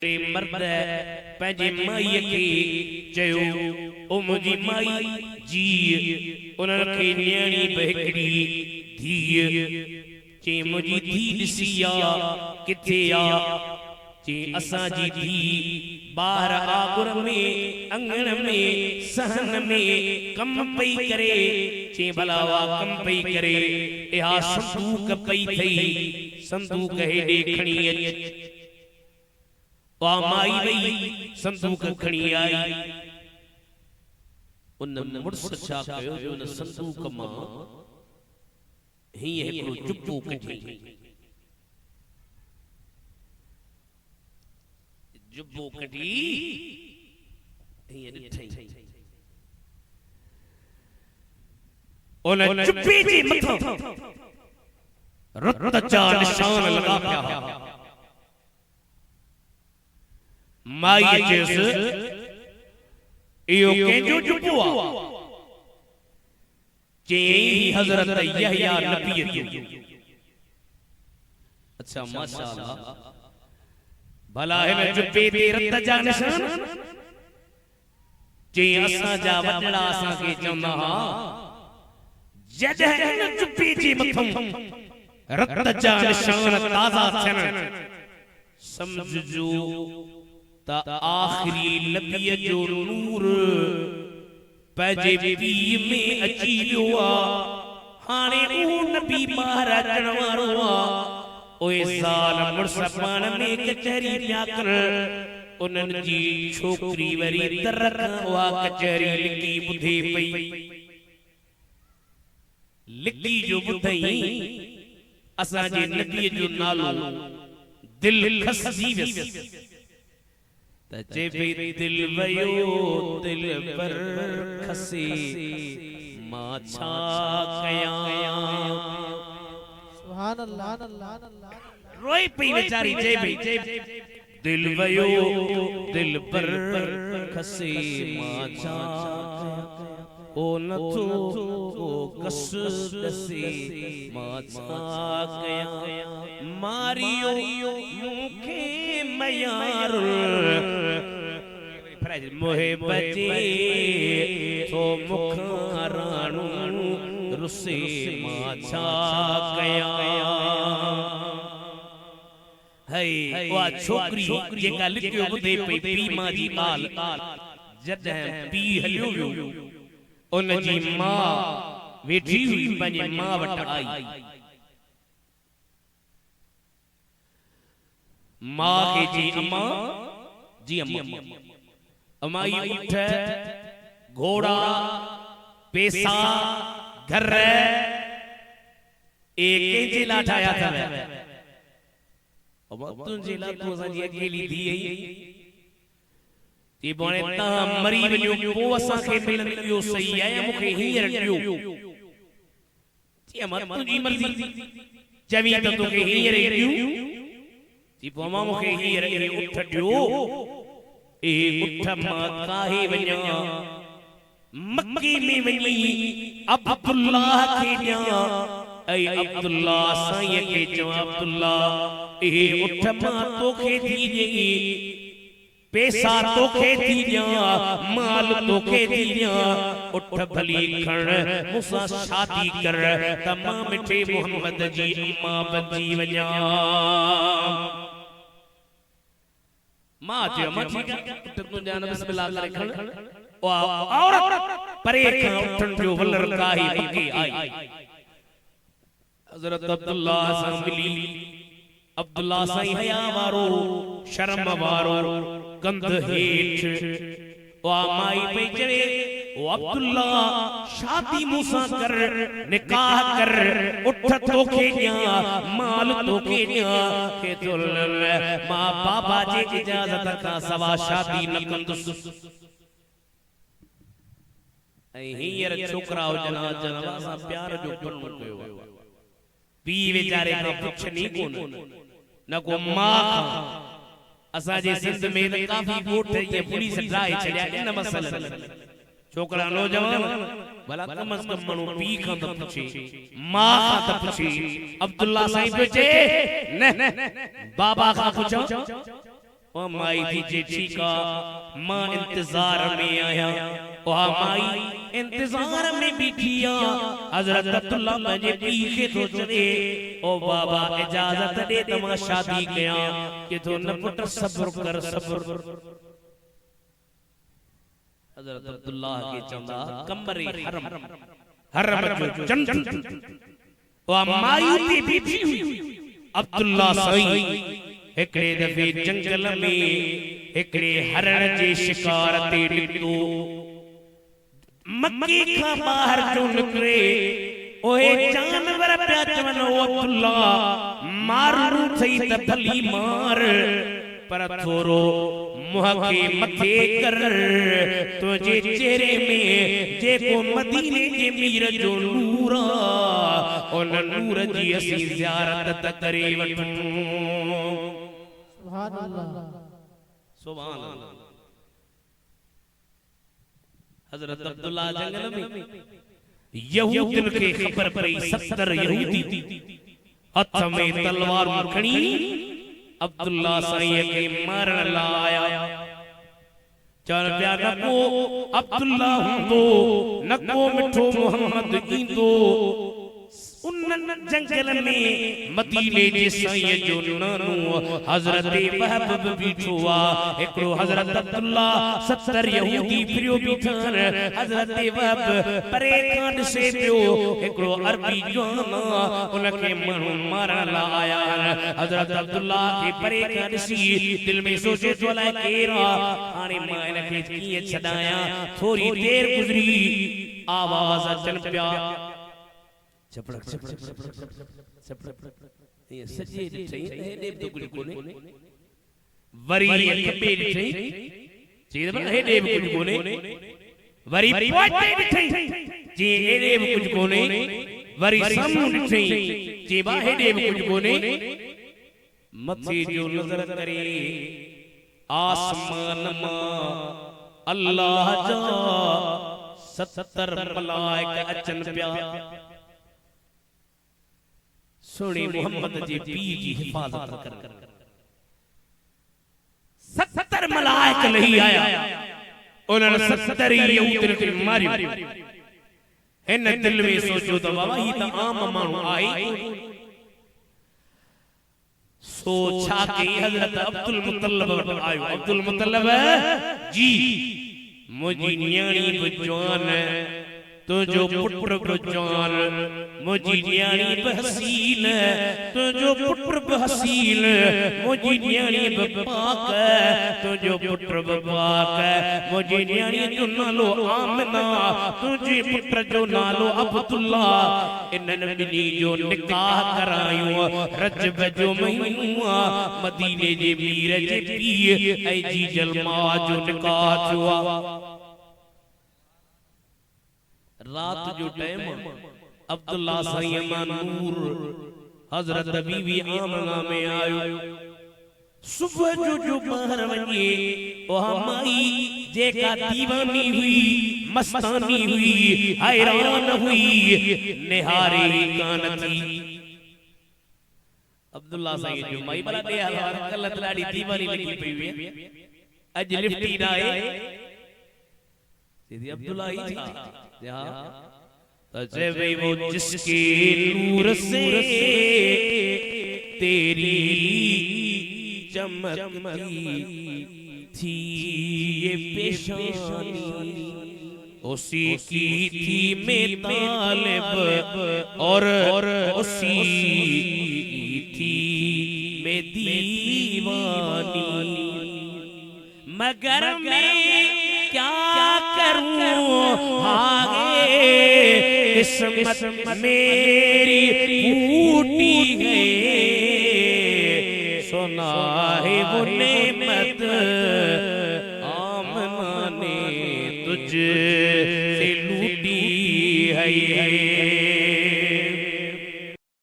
टे मर्द पंहिंजे माईअ खे चयो ओ मुंहिंजी माई जी उन्हनि खे न्याणी बि हिकिड़ी धीअ चई मुंहिंजी धीअ ॾिसी आ किथे आ चई असांजी धीअ ॿाहिरि आगुर में अंगण में सहन में कम पई करे चई भला वा कम पई करे इहा संदूक पई थई संदूक हेॾे खणी अच वा माई वई संदूक खणी आई उन मुड़स छा कयो जो उन संदूक मां हीअं हिकिड़ो जुब्बो कढी जुब्बो कढी हीअं ॾिठई उन जुब्बे जे मथां रत जा निशान लॻा पिया माई चयुसि इहो कंहिंजो जुब्बो आहे चई हज़रत यहया नबी जो अच्छा माशाअल्लाह भला हिन जुब्बे ते रत जा निशान चई असांजा वॾड़ा असांखे चवंदा हा जॾहिं हिन जुब्बे जे मथां रत जा निशान ताज़ा थियनि समझजो त आखिरी नबीअ जो नूर पंहिंजे पीउ में अची वियो आहे हाणे उहो नबी ॿाहिरि अचण वारो आहे ओए साल मुड़स पाण में कचहरी पिया कनि उन्हनि जी छोकिरी वरी दर खां उहा कचहरी लिकी ॿुधे पई लिकी जो ॿुधई असांजे नबीअ जो नालो दिल खसी वियसि त चए पई दिल वयो दिल पर खसे मां छा कयां सुभान अल्लाह रोई पई बेचारी चए पई दिल वयो दिल पर खसे मां छा ओ नथो ओ कस दसे मां छा कयां मारियो मूंखे मयार मोहे बचे तो मुखाराणू रुसे मां छा कयां है वा छोकरी जेका लिखियो ॿुधे पई पी मां जी ॻाल्हि जॾहिं पी हलियो वियो उन जी मां वेठी हुई पंहिंजे मां वटि आई मां खे जी अम्मा जी अम्मा अमाई उठ घोड़ा पैसा घर एक जे ला ठाया था अब तुझे ला तो असांजी अकेली थी ती बोने ता मरी वञो पो असांखे मिलण इहो सही आहे मूंखे हींअर ॾियो ती अम्मा तुंहिंजी मर्ज़ी चवी त तोखे हींअर ॾियूं ती पो अम्मा मूंखे हींअर उठ ॾियो ए उठ मां काहे वञा मक्की में वञी अब्दुल्लाह खे ॾियां ऐं अब्दुल्लाह साईं खे चवां अब्दुल्लाह ए उठ मां तोखे थी ॾेई पैसा तोखे थी ॾियां माल तोखे थी ॾियां उठ भली खण मूंसां शादी कर त मां मिठे मोहम्मद जी अम्मा बची वञा मां चयो मां ठीक है तुंहिंजा नाम बिस्मिल्लाह करे खण औरत परे खां उठण जो वलर काहे मके आई हज़रत अब्दुल्लाह सां मिली अब्दुल्लाह साईं हया वारो शर्म वारो कंध हेठ वा माई पे चढ़े ओ अब्दुल्लाह शादी मूंसां कर निकाह कर उठ तोखे ॾियां माल तोखे ॾियां के तो मां बाबा जी इजाज़त खां सवा शादी न कंदुसि ऐं हींअर छोकरा हुजनि जन असां प्यार जो कमु कयो पी वीचारे खां पुछनी कोन न को मां खां असांजे सिंध में त काफ़ी ॻोठ जे पुलिस ड्राए छॾिया इन मसइलनि छोकरा नौजवान भला कम अज कम मनो पी खां त पुछे मां खां त पुछे अब्दुल्लाह साईं पियो चए न बाबा खां पुछो ओ माई थी जेठी का मां इंतजार में आया ओ माई इंतजार में बिठिया हजरत अब्दुल्ला मुझे पीछे तो चले ओ बाबा इजाजत दे तमा शादी कया कि तो न पुत्र सब्र कर सब्र हजरत अब्दुल्ला के चंदा कमरे हरम जो जन्नत ओ माई थी बिठी अब्दुल्ला सही एकड़े दफे जंगल में एकड़े हरण जे शिकार ते निकतो मक्के का बाहर जो निकले ओए जानवर पिया चवन ओ अब्दुल्ला मारू सही त भली मार पर थोरो मुह के मथे कर तुझे चेहरे में जे को मदीने जे मीर जो नूर उन नूर जी असी ज़ियारत करे वठूं सुभान अल्लाह सुभान अल्लाह हजरत अब्दुल्ला जंगल में यहूदिन के खबर पई 70 यहूदी हथ में तलवार खणी अब्दुल्ला साईं के मारण लाया चल प्या नको अब्दुल्ला हुंदो नको मिठो मोहम्मद ईंदो उन जंगल में मदीने जे साईं जो नानो हजरत महबूब बीठो आ एकड़ो हजरत अब्दुल्ला 70 यहूदी प्रियो बीठन हजरत महबूब परे कांड से पियो एकड़ो अरबी जवान उनके माण्हू मारण ला आया हजरत अब्दुल्ला के परे कांड सी दिल में सोचे तो लाए केरा हाणे मां इनके कीअं छडाया थोड़ी देर गुजरी आवाज अचन पिया चपड़क चपड़क चपड़क ये सजे ॾिठई हेॾे बि कुझु कोन्हे वरी खपे ॾिठई चई त हेॾे बि कुझु कोन्हे वरी पोइते ॾिठई जी हेॾे बि कुझु कोन्हे वरी साम्हूं ॾिठई जी बा हेॾे बि कुझु कोन्हे मथे जो नज़र करे आसमान मां अल्लाह जा 70 मलाइका अचन पिया सोने मोहम्मद जी पी की हिफाजत कर 70 मलाइक नहीं आया उन्होंने 70 यहूदिन के मारी इन दिल में सोचो तो बाबा ये तो आम मानू आई सोचा कि हजरत अब्दुल मुतल्लब आयो अब्दुल मुतल्लब जी मुझी न्याणी बजवान तो जो पुत्र बजवान मुझी न्याणी बहसीन तो जो पुत्र बहसीन मुझी न्याणी बपाक तो जो पुत्र बपाक मुझी न्याणी जो नालो आमिना तुझे पुत्र जो नालो अब्दुल्ला इन्हनि बिनी जो निकाह करायो रजब जो महीनो मदीने जे मीर जे पीर ऐ जी जलमा जो निकाह हुआ रात जो टाइम अब्दुल्ला साईं नूर हजरत बीवी आमना में आयो सुबह जो बाहर वने ओ माई जेका दीवानी हुई मस्तानी हुई हैरान हुई निहारे कान थी अब्दुल्ला साईं जो माई बड़ा दे हाल कलत लाड़ी दीवानी लगी पई हुई अज लिफ्टी राए सीधी अब्दुल्ला ही था तजे वो जिसके नूर से तेरी चमकती थी ये पेशानी उसी की थी मैं तालिब और उसी थी मैं दीवानी मगर मैं क्या करूं आगे किस्मत मेरी फूटी है सुना है वो नेमत